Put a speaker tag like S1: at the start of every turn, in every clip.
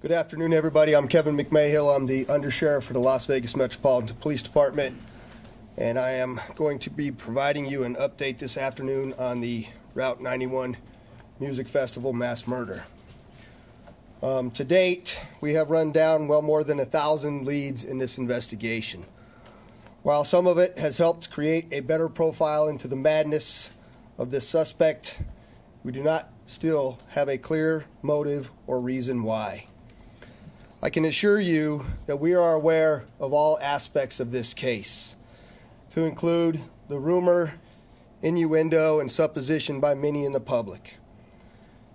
S1: Good afternoon, everybody. I'm Kevin McMahill. I'm the Undersheriff for the Las Vegas Metropolitan Police Department, and I am going to be providing you an update this afternoon on the Route 91 Music Festival mass murder. To date, we have run down well more than 1,000 leads in this investigation. While some of it has helped create a better profile into the madness of this suspect, we do not still have a clear motive or reason why. I can assure you that we are aware of all aspects of this case, to include the rumor, innuendo, and supposition by many in the public.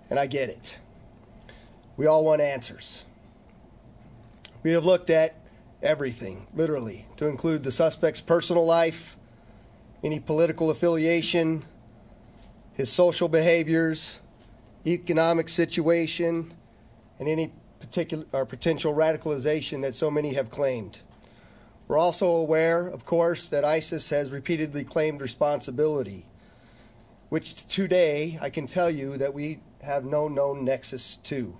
S1: And I get it. We all want answers. We have looked at everything, literally, to include the suspect's personal life, any political affiliation, his social behaviors, economic situation, and any particular or potential radicalization that so many have claimed. We're also aware, of course, that ISIS has repeatedly claimed responsibility, which today I can tell you that we have no known nexus to.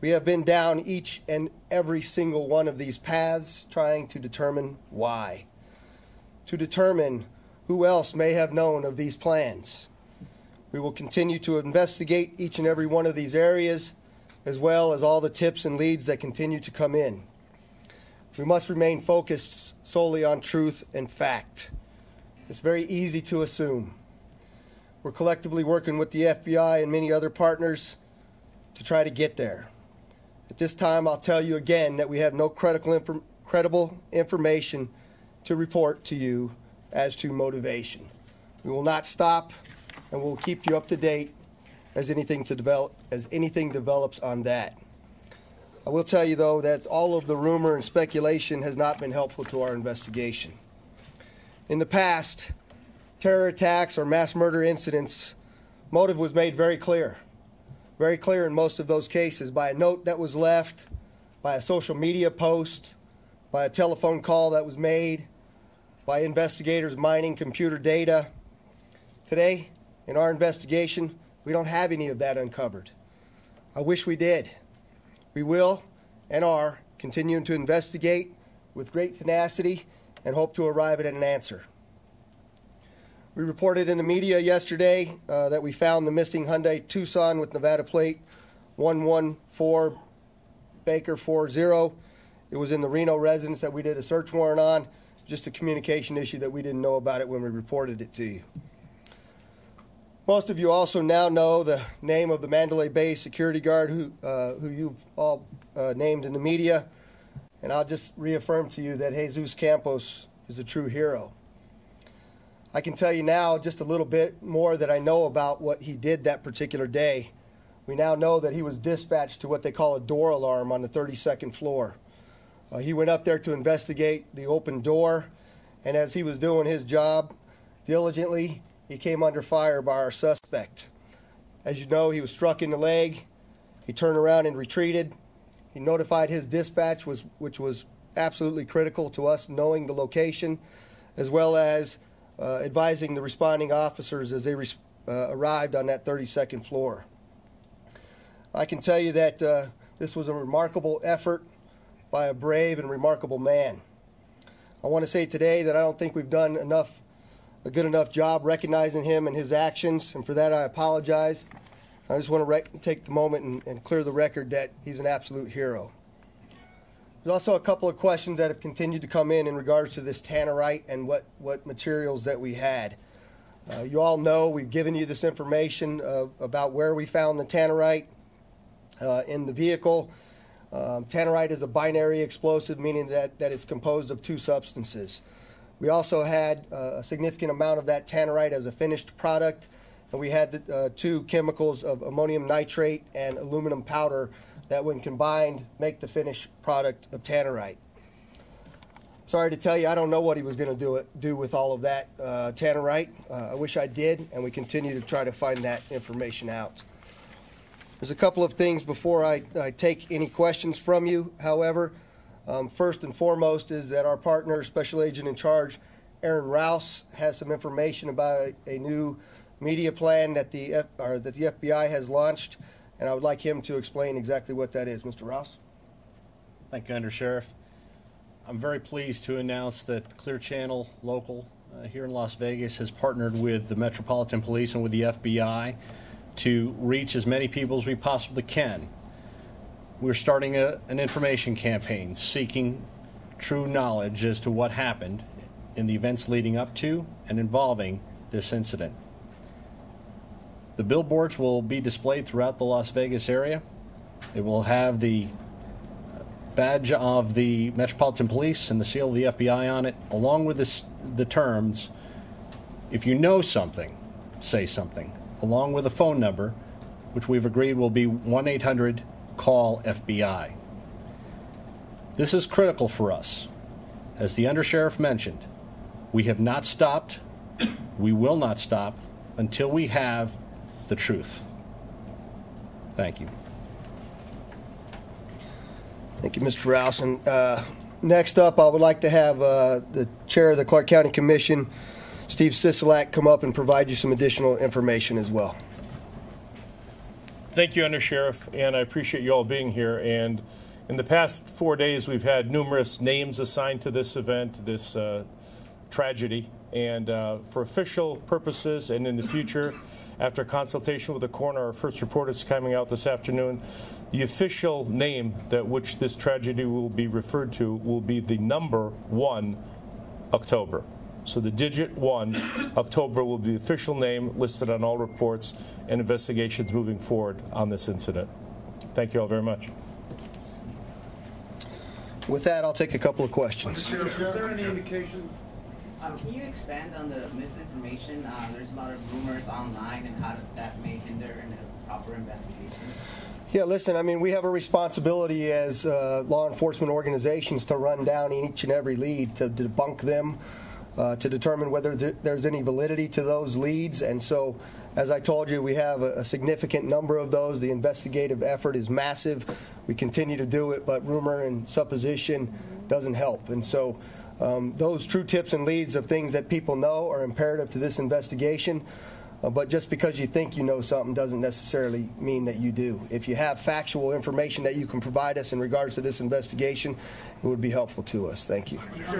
S1: We have been down each and every single one of these paths trying to determine why, to determine who else may have known of these plans. We will continue to investigate each and every one of these areas, as well as all the tips and leads that continue to come in. We must remain focused solely on truth and fact. It's very easy to assume. We're collectively working with the FBI and many other partners to try to get there. At this time, I'll tell you again that we have no credible information to report to you as to motivation. We will not stop, and we'll keep you up to date as anything develops on that. I will tell you, though, that all of the rumor and speculation has not been helpful to our investigation. In the past, terror attacks or mass murder incidents, motive was made very clear in most of those cases, by a note that was left, by a social media post, by a telephone call that was made, by investigators mining computer data. Today, in our investigation, we don't have any of that uncovered. I wish we did. We will and are continuing to investigate with great tenacity and hope to arrive at an answer. We reported in the media yesterday that we found the missing Hyundai Tucson with Nevada plate 114 Baker 40. It was in the Reno residence that we did a search warrant on. Just a communication issue that we didn't know about it when we reported it to you. Most of you also now know the name of the Mandalay Bay security guard who you've all named in the media, and I'll just reaffirm to you that Jesus Campos is a true hero. I can tell you now just a little bit more that I know about what he did that particular day. We now know that he was dispatched to what they call a door alarm on the 32nd floor. He went up there to investigate the open door, and as he was doing his job diligently, he came under fire by our suspect. As you know, he was struck in the leg. He turned around and retreated. He notified his dispatch, which was absolutely critical to us knowing the location, as well as advising the responding officers as they arrived on that 32nd floor. I can tell you that this was a remarkable effort by a brave and remarkable man. I want to say today that I don't think we've done a good enough job recognizing him and his actions, and for that I apologize. I just want to take the moment and clear the record that he's an absolute hero. There's also a couple of questions that have continued to come in regards to this tannerite and what materials that we had. You all know we've given you this information about where we found the tannerite in the vehicle. Tannerite is a binary explosive, meaning that it's composed of two substances. We also had a significant amount of that tannerite as a finished product, and we had two chemicals of ammonium nitrate and aluminum powder that when combined make the finished product of tannerite. Sorry to tell you, I don't know what he was going to do with all of that tannerite. I wish I did, and we continue to try to find that information out. There's a couple of things before I take any questions from you, however. First and foremost is that our partner, Special Agent in Charge, Aaron Rouse, has some information about a new media plan that the FBI has launched and I would like him to explain exactly what that is. Mr. Rouse?
S2: Thank you, Undersheriff. I'm very pleased to announce that Clear Channel Local here in Las Vegas has partnered with the Metropolitan Police and with the FBI to reach as many people as we possibly can. We're starting an information campaign seeking true knowledge as to what happened in the events leading up to and involving this incident. The billboards will be displayed throughout the Las Vegas area. It will have the badge of the Metropolitan Police and the seal of the FBI on it, along with the terms, if you know something, say something, along with a phone number, which we've agreed will be 1-800-CALL-FBI. This is critical for us. As the Undersheriff mentioned, we have not stopped, we will not stop until we have the truth. Thank you.
S1: Thank you, Mr. Rouse. And next up, I would like to have the chair of the Clark County Commission, Steve Sisolak, come up and provide you some additional information as well.
S3: Thank you, Undersheriff, and I appreciate you all being here. And in the past 4 days, we've had numerous names assigned to this event, this tragedy. And for official purposes and in the future, after consultation with the coroner, our first report is coming out this afternoon. The official name that which this tragedy will be referred to will be the number 1 October. So the digit 1 October will be the official name listed on all reports and investigations moving forward on this incident. Thank you all very much.
S1: With that, I'll take a couple of questions.
S4: Is there any indication?
S5: Can you expand on the misinformation? There's a lot of rumors online, and how that may hinder a proper investigation.
S1: Yeah, listen, I mean, we have a responsibility as law enforcement organizations to run down each and every lead, to debunk them, to determine whether there's any validity to those leads. And so, as I told you, we have a significant number of those. The investigative effort is massive. We continue to do it, but rumor and supposition doesn't help. And so those true tips and leads of things that people know are imperative to this investigation. But just because you think you know something doesn't necessarily mean that you do. If you have factual information that you can provide us in regards to this investigation, it would be helpful to us. Thank you.
S6: I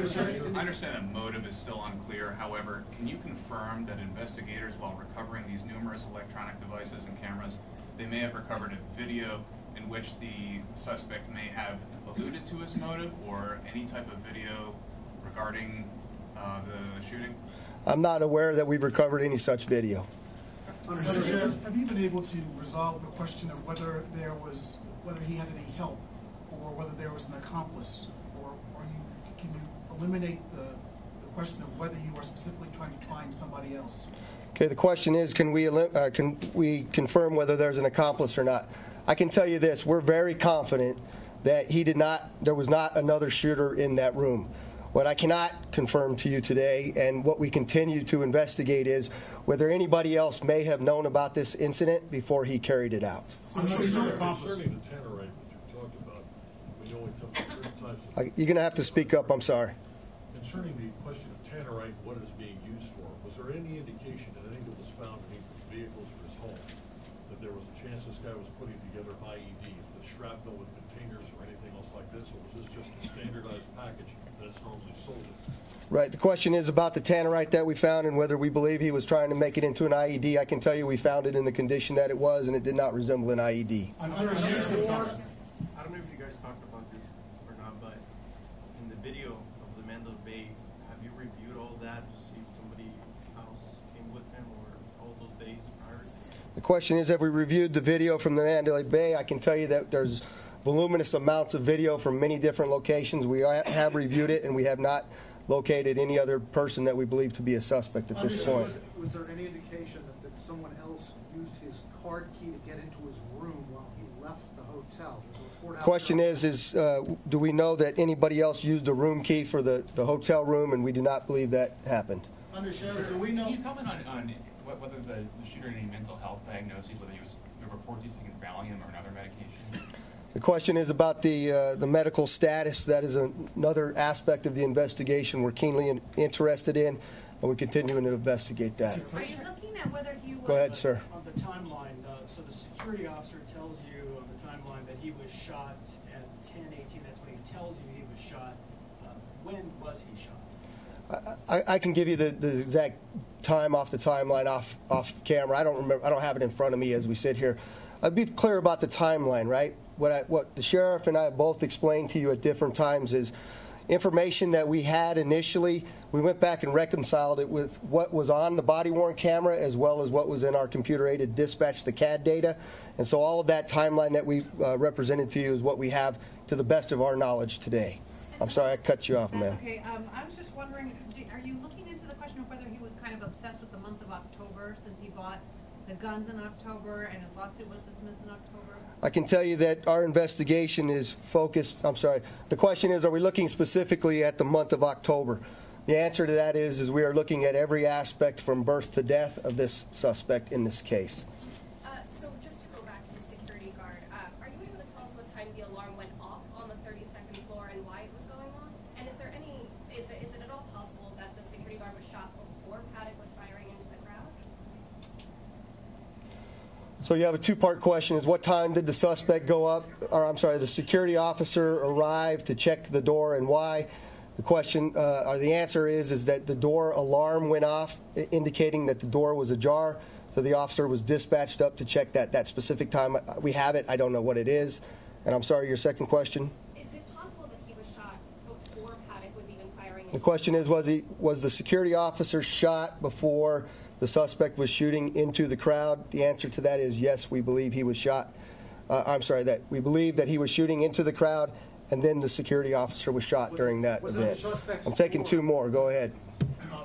S6: understand that motive is still unclear. However, can you confirm that investigators, while recovering these numerous electronic devices and cameras, they may have recovered a video in which the suspect may have alluded to his motive, or any type of video regarding the shooting?
S1: I'm not aware that we've recovered any such video.
S4: Have you been able to resolve the question of whether he had any help, or whether there was an accomplice, or can you eliminate the question of whether you are specifically trying to find somebody else?
S1: Okay, the question is, can we confirm whether there's an accomplice or not? I can tell you this: we're very confident that there was not another shooter in that room. What I cannot confirm to you today, and what we continue to investigate, is whether anybody else may have known about this incident before he carried it out.
S7: Concerning the tannerite that you talked about, we know it comes from certain types of...
S1: You're going to have to speak up, I'm sorry.
S7: Concerning the question of tannerite, what it is being used for, was there any indication that anything that was found in his vehicles or his home, that there was a chance this guy was putting together IEDs, with shrapnel with containers or anything else like this, or was this just a standardized package that's normally sold?
S1: Right. The question is about the tannerite that we found and whether we believe he was trying to make it into an IED. I can tell you we found it in the condition that it was, and it did not resemble an IED.
S8: I don't know if you guys talked about this or not, but in the video of the Mandalay Bay, have you reviewed all that to see if somebody else came with him, or all those days prior?
S1: The question is, have we reviewed the video from the Mandalay Bay? I can tell you that there's voluminous amounts of video from many different locations. We have reviewed it, and we have not located any other person that we believe to be a suspect at this point.
S4: Was there any indication that someone else used his card key to get into his room while he left the hotel?
S1: The question is do we know that anybody else used a room key for the hotel room, and we do not believe that happened.
S4: Undersheriff, do we know?
S6: Can you comment on whether the shooter had any mental health diagnoses, whether the reports he's taking Valium or another medication?
S1: The question is about the medical status. That is another aspect of the investigation we're keenly interested in, and we continue to investigate that.
S9: Are you looking at whether he was...
S1: Go ahead, sir.
S4: On the timeline, so the security
S9: security officer tells you on the timeline that he was shot at 10:18, that's when he tells you he was shot. When was he shot?
S1: I can give you the exact time off the timeline off camera. I don't remember. I don't have it in front of me as we sit here. I'd be clear about the timeline, right? What the sheriff and I both explained to you at different times is information that we had initially. We went back and reconciled it with what was on the body-worn camera as well as what was in our computer-aided dispatch, the CAD data. And so all of that timeline that we represented to you is what we have to the best of our knowledge today. I'm sorry I cut you off,
S10: That's
S1: man.
S10: okay. I was just wondering, are you looking into the question of whether he was kind of obsessed with the month of October since he bought the guns in October and his lawsuit was dismissed in October?
S1: I can tell you that our investigation is focused. I'm sorry. The question is, are we looking specifically at the month of October? The answer to that is we are looking at every aspect from birth to death of this suspect in this case.
S11: So just to go back to the security guard, are you able to tell us what time the alarm went off on the 32nd floor and why it was going off? And is there any, is it at all possible that the security guard was shot before Paddock was firing into the crowd?
S1: So you have a two-part question: is what time did the suspect go up, or I'm sorry, the security officer arrive to check the door, and why? The question, or the answer is that the door alarm went off, indicating that the door was ajar. So the officer was dispatched up to check that specific time. We have it. I don't know what it is. And I'm sorry, your second question?
S11: Is it possible that he was shot before Paddock was even firing?
S1: The question is, was the security officer shot before the suspect was shooting into the crowd? The answer to that is yes, we believe he was shot. That we believe that he was shooting into the crowd, and then the security officer was shot during that event. I'm taking two more. Go ahead.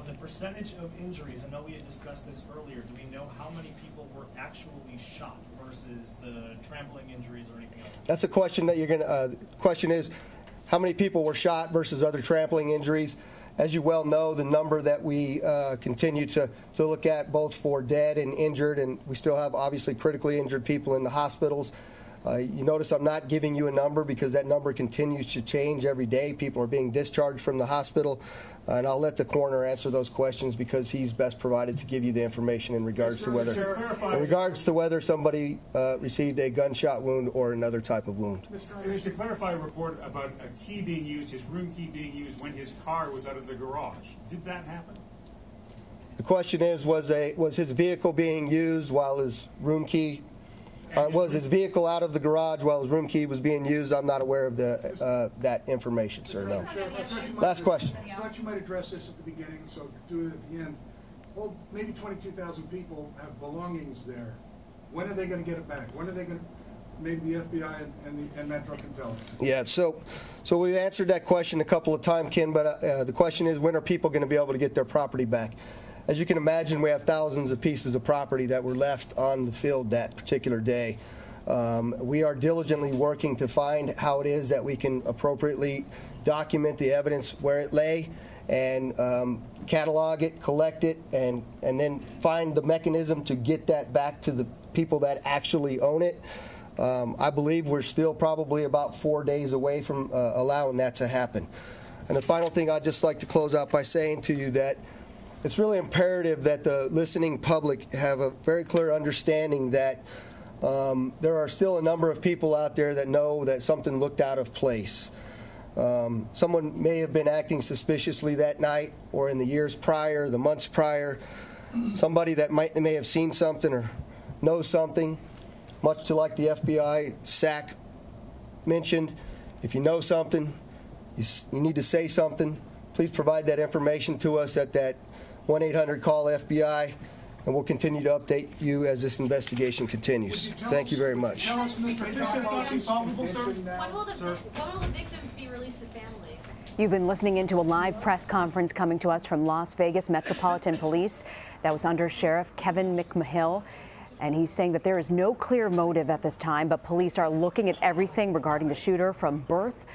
S9: The percentage of injuries, I know we had discussed this earlier. Do we know how many people were actually shot versus the trampling injuries or anything else?
S1: That's a question that you're going to, question is how many people were shot versus other trampling injuries. As you well know, the number that we continue to look at both for dead and injured, and we still have obviously critically injured people in the hospitals. You notice I'm not giving you a number because that number continues to change every day. People are being discharged from the hospital, and I'll let the coroner answer those questions because he's best provided to give you the information in regards to whether somebody received a gunshot wound or another type of wound.
S12: To clarify a report about a key being used, his room key being used when his car was out of the garage. Did that happen?
S1: The question is, was his vehicle being used while his room key? Was his vehicle out of the garage while his room key was being used? I'm not aware of that information, sir. No. Last question.
S4: I thought you might address this at the beginning, so do it at the end. Well, maybe 22,000 people have belongings there. When are they going to get it back? When are they going to? Maybe the FBI and Metro can tell us.
S1: Yeah. So we've answered that question a couple of times, Ken. But the question is, when are people going to be able to get their property back? As you can imagine, we have thousands of pieces of property that were left on the field that particular day. We are diligently working to find how it is that we can appropriately document the evidence where it lay and catalog it, collect it, and then find the mechanism to get that back to the people that actually own it. I believe we're still probably about 4 days away from allowing that to happen. And the final thing I'd just like to close out by saying to you that it's really imperative that the listening public have a very clear understanding that there are still a number of people out there that know that something looked out of place. Someone may have been acting suspiciously that night or in the years prior, the months prior. Somebody that may have seen something or knows something, much to like the FBI SAC mentioned. If you know something, you need to say something. Please provide that information to us at that 1-800-CALL-FBI, and we'll continue to update you as this investigation continues. Thank you very much.
S11: When will the victims be released to families?
S13: You've been listening into a live press conference coming to us from Las Vegas Metropolitan Police. That was Undersheriff Kevin McMahill. And he's saying that there is no clear motive at this time, but police are looking at everything regarding the shooter from birth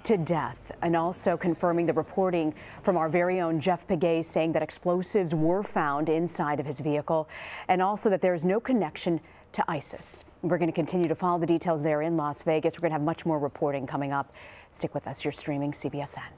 S13: to death, and also confirming the reporting from our very own Jeff Pagay saying that explosives were found inside of his vehicle, and also that there is no connection to ISIS. We're going to continue to follow the details there in Las Vegas. We're going to have much more reporting coming up. Stick with us. You're streaming CBSN.